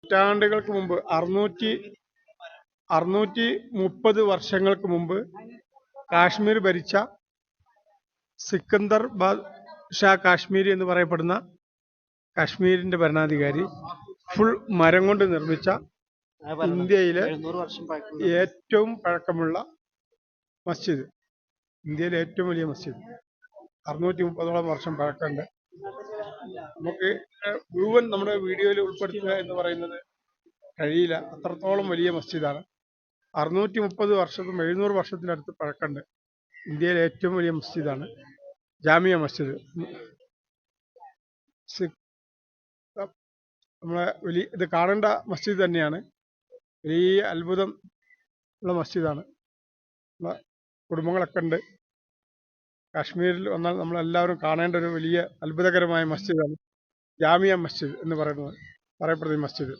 നൂറ്റാണ്ടുകൾക്ക് മുമ്പ് 630 വർഷങ്ങൾക്ക് മുമ്പ് കാശ്മീർ ഭരിച്ച സിക്കന്ദർ ഷാ കാശ്മീരി എന്ന് പറയപ്പെടുന്ന കാശ്മീരിന്റെ ഭരണാധികാരി ഫുൾ മരം കൊണ്ട് നിർമ്മിച്ച ഇന്ത്യയിലെ ഏറ്റവും പഴക്കമുള്ള മസ്ജിദ്, ഇന്ത്യയിലെ ഏറ്റവും വലിയ മസ്ജിദ് 630ഓളം വർഷം പഴക്കമുണ്ട്. നമുക്ക് മുഴുവൻ നമ്മുടെ വീഡിയോയിൽ ഉൾപ്പെടുത്തുക എന്ന് പറയുന്നത് കഴിയില്ല, അത്രത്തോളം വലിയ മസ്ജിദാണ്. 630 വർഷത്തും 700 വർഷത്തിനടുത്ത് പഴക്കമുണ്ട്. ഇന്ത്യയിലെ ഏറ്റവും വലിയ മസ്ജിദാണ് ജാമിയ മസ്ജിദ്. നമ്മളെ ഇത് കാണേണ്ട മസ്ജിദ് തന്നെയാണ്. വലിയ അത്ഭുതം ഉള്ള മസ്ജിദാണ്. കുടുംബങ്ങളൊക്കെ ഉണ്ട്. കാശ്മീരിൽ വന്നാൽ നമ്മളെല്ലാവരും കാണേണ്ട ഒരു വലിയ അത്ഭുതകരമായ മസ്ജിദാണ് ജാമിയ മസ്ജിദ് എന്ന് പറയപ്പെടുന്ന മസ്ജിദ്.